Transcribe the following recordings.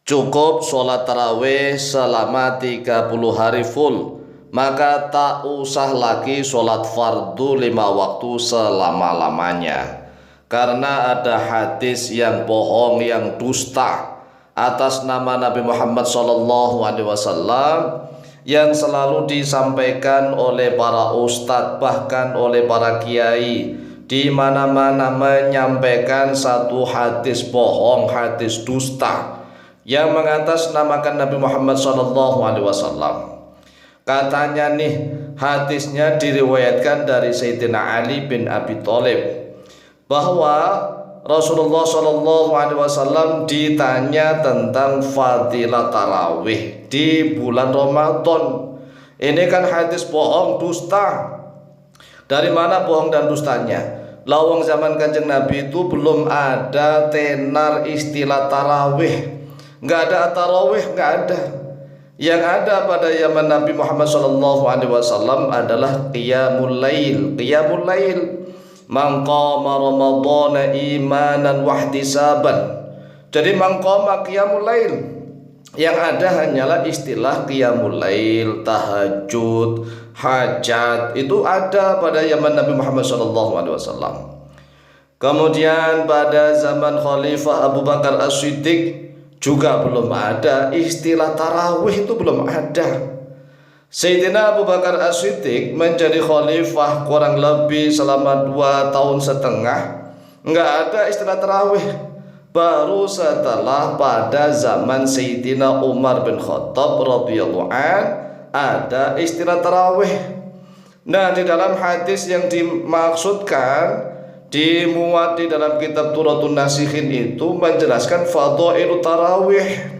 cukup sholat tarawih selama 30 hari full, maka tak usah lagi sholat fardu 5 waktu selama-lamanya. Karena ada hadis yang bohong, yang dusta atas nama Nabi Muhammad SAW yang selalu disampaikan oleh para ustadz, bahkan oleh para kiai, di mana-mana menyampaikan satu hadis bohong, hadis dusta yang mengatasnamakan Nabi Muhammad SAW. Katanya nih, hadisnya diriwayatkan dari Sayyidina Ali bin Abi Thalib bahwa Rasulullah SAW ditanya tentang fadilah tarawih di bulan Ramadan. Ini kan hadis bohong, dusta. Dari mana bohong dan dustanya? Lawang zaman Kanjeng Nabi itu belum ada tenar istilah tarawih, nggak ada tarawih, nggak ada. Yang ada pada zaman Nabi Muhammad SAW adalah qiyamul lail. Qiyamul lail, man qama ramadhana imanan wahtisaban. Jadi man qama qiyamul lail, yang ada hanyalah istilah qiyamul lail, tahajud, hajat, itu ada pada zaman Nabi Muhammad SAW. Kemudian pada zaman Khalifah Abu Bakar As-Siddiq juga belum ada istilah tarawih, itu belum ada. Sayyidina Abu Bakar As-Siddiq menjadi khalifah kurang lebih selama 2 tahun setengah, nggak ada istilah tarawih. Baru setelah pada zaman Sayyidina Umar bin Khattab radhiyallahu an ada istilah tarawih. Nah, di dalam hadis yang dimaksudkan dimuat di dalam kitab Turatun Nasikhin itu menjelaskan fadhailut tarawih.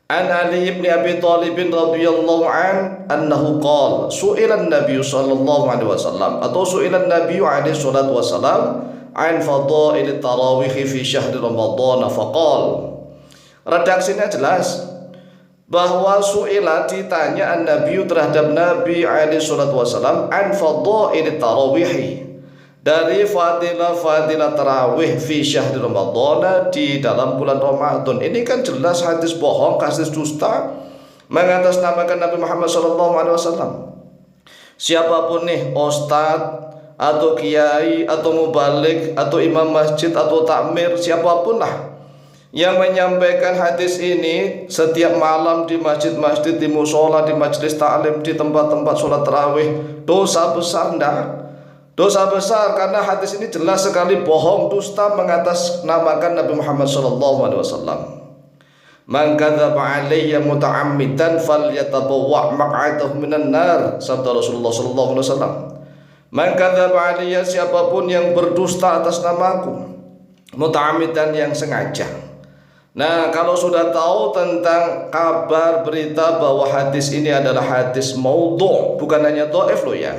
An Ali bin Abi Thalib radhiyallahu an annahu qala su'ila an-nabiy sallallahu alaihi wasallam atau su'ila an-nabiy alaihi salatu wasallam an fadhailit tarawih fi syahr Ramadan faqala. Redaksinya jelas bahwa su'ila ditanya an-nabiy terhadap Nabi alaihi salatu wasallam an fadhailit tarawih, dari fadilah tarawih fi syahr Ramadan, di dalam bulan Ramadan. Ini kan jelas hadis bohong, hadis dusta mengatasnamakan Nabi Muhammad SAW. Siapapun nih, ustadz atau kiai atau mubalik atau imam masjid atau takmir, siapapun lah yang menyampaikan hadis ini setiap malam di masjid-masjid, di musola, di majelis taklim, di tempat-tempat sholat tarawih, dosa besar enggak? Dosa besar, karena hadis ini jelas sekali bohong, dusta mengatasnamakan Nabi Muhammad SAW. Man kadzaba alayya muta'ammidan falyatabawwa' maq'adahu minan nar, sabda Rasulullah SAW. Man kadzaba alayya, siapapun yang berdusta atas namaku, muta'ammidan, yang sengaja. Nah, kalau sudah tahu tentang kabar berita bahwa hadis ini adalah hadis maudhu', bukan hanya dhaif loh ya.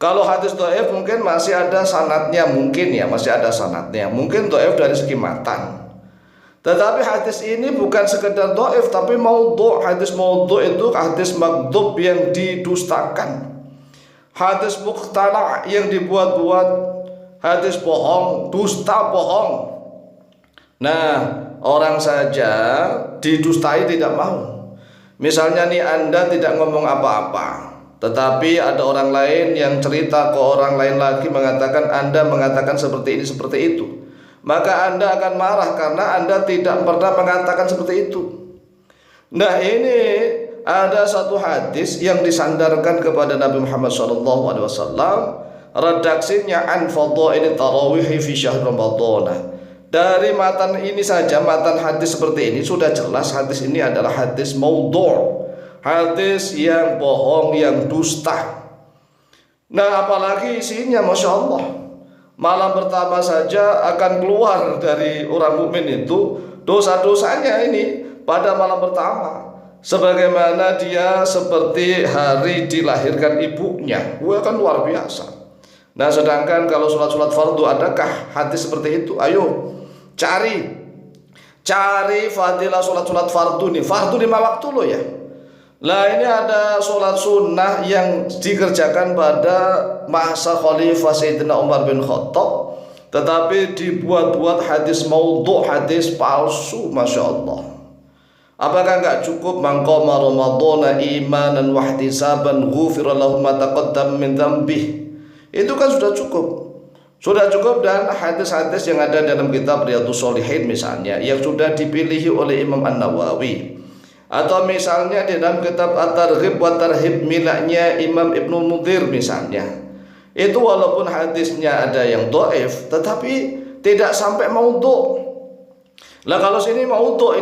Kalau hadis dhaif mungkin masih ada sanadnya, mungkin ya masih ada sanadnya, mungkin dhaif dari segi matan. Tetapi hadis ini bukan sekedar dhaif, tapi maudhu'. Hadis maudhu' itu hadis maghdub, yang didustakan, hadis mukhtala', yang dibuat-buat, hadis bohong, dusta, bohong. Nah, orang saja didustai tidak mau. Misalnya nih, Anda tidak ngomong apa-apa, tetapi ada orang lain yang cerita ke orang lain lagi mengatakan Anda mengatakan seperti ini, seperti itu, maka Anda akan marah karena Anda tidak pernah mengatakan seperti itu. Nah, ini ada satu hadis yang disandarkan kepada Nabi Muhammad SAW. Redaksinya an fadhailit tarawih fi syahr Ramadan. Dari matan ini saja, matan hadis seperti ini sudah jelas hadis ini adalah hadis maudhu', hadis yang bohong, yang dusta. Nah, apalagi isinya, Masya Allah, malam pertama saja akan keluar dari orang mukmin itu dosa-dosanya ini pada malam pertama, sebagaimana dia seperti hari dilahirkan ibunya. Wah, kan luar biasa. Nah, sedangkan kalau sholat fardu, adakah hadis seperti itu? Ayo cari fadilah sholat fardu nih, fardu 5 waktu loh ya. Lah, ini ada sholat sunnah yang dikerjakan pada masa Khalifah Sayyidina Umar bin Khattab tetapi dibuat-buat hadis maudhu', hadis palsu. Masya Allah. Apakah enggak cukup man qama ramadhana imanan wa ihtisaban ghufira lahu ma taqaddama min dzambih? Itu kan sudah cukup. Sudah cukup. Dan hadis-hadis yang ada dalam kitab Riyadhus Shalihin misalnya, yang sudah dipilih oleh Imam An-Nawawi, atau misalnya di dalam kitab At-Targhib wa Tarhib miliknya Imam Ibnu Mundhir misalnya, itu walaupun hadisnya ada yang dhaif tetapi tidak sampai maudhu'. Lah kalau sini maudhu'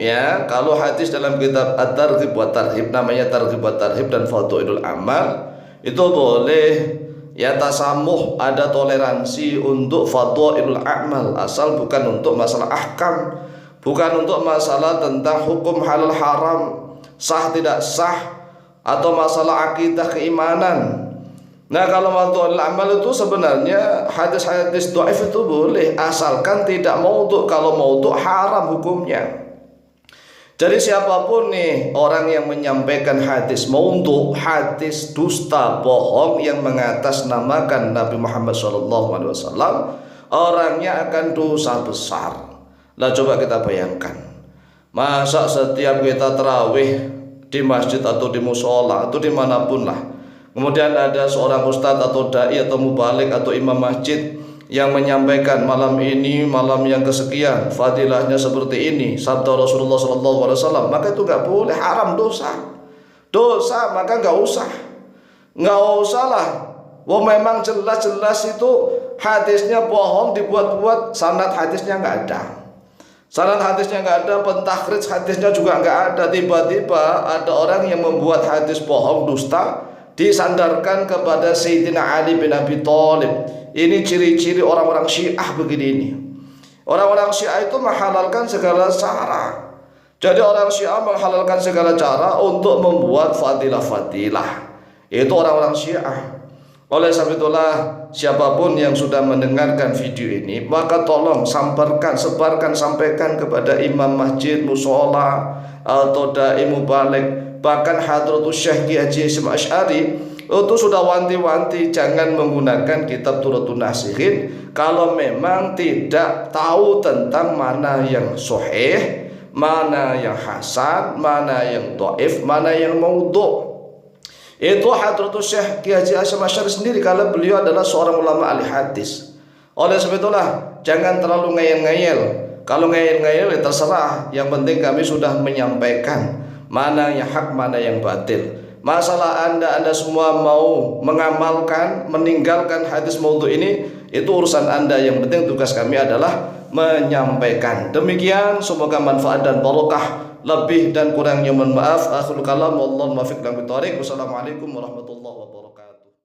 ya. Kalau hadis dalam kitab At-Targhib wa Tarhib, namanya Targhib wa Tarhib dan Fadhailul Amal, itu boleh ya tasamuh, ada toleransi untuk Fadhailul Amal, asal bukan untuk masalah ahkam, bukan untuk masalah tentang hukum halal haram, sah tidak sah, atau masalah akidah keimanan. Nah, kalau Fadhailul Amal itu sebenarnya hadis-hadis dhaif itu boleh, asalkan tidak maudhu'. Kalau maudhu' haram hukumnya. Jadi siapapun nih orang yang menyampaikan hadis maudhu', hadis dusta, bohong, yang mengatasnamakan Nabi Muhammad SAW, orangnya akan dosa besar. Lah coba kita bayangkan, masa setiap kita tarawih di masjid atau di musola atau dimanapun lah, kemudian ada seorang ustadz atau dai atau mubalik atau imam masjid yang menyampaikan malam ini malam yang kesekian, fadilahnya seperti ini, sabda Rasulullah SAW, maka itu nggak boleh, haram, dosa. Maka nggak usah lah. Wah, memang jelas-jelas itu hadisnya bohong, dibuat-buat, sanad hadisnya nggak ada. Pentakhrij hadisnya juga nggak ada. Tiba-tiba ada orang yang membuat hadis bohong, dusta, disandarkan kepada Sayyidina Ali bin Abi Thalib. Ini ciri-ciri orang-orang Syiah begini ini. Orang-orang Syiah itu menghalalkan segala cara. Jadi orang Syiah menghalalkan segala cara untuk membuat fadilah-fadilah. Itu orang-orang Syiah. Oleh sebab itulah, siapapun yang sudah mendengarkan video ini, maka tolong sebarkan, sampaikan kepada imam masjid, musola, atau dai mubalik, bahkan Hadratus Syekh Ki Haji Hasyim Asy'ari itu sudah wanti-wanti jangan menggunakan kitab Turatun Nasihin kalau memang tidak tahu tentang mana yang sahih, mana yang hasan, mana yang dhaif, mana yang maudhu'. Itu Hadratus Syekh Ki Haji Hasyim Asy'ari sendiri, kalau beliau adalah seorang ulama ahli hadis. Oleh sebab itulah jangan terlalu ngeyel-ngeyel. Kalau ngeyel-ngeyel ya terserah, yang penting kami sudah menyampaikan mana yang hak, mana yang batil. Masalah anda semua mau mengamalkan, meninggalkan hadis maudhu' ini, itu urusan anda. Yang penting tugas kami adalah menyampaikan. Demikian, semoga manfaat dan barokah. Lebih dan kurangnya mohon maaf. Akhirul kalam, wallahu muwaffiq ila aqwamit thoriq. Wassalamualaikum warahmatullahi wabarakatuh.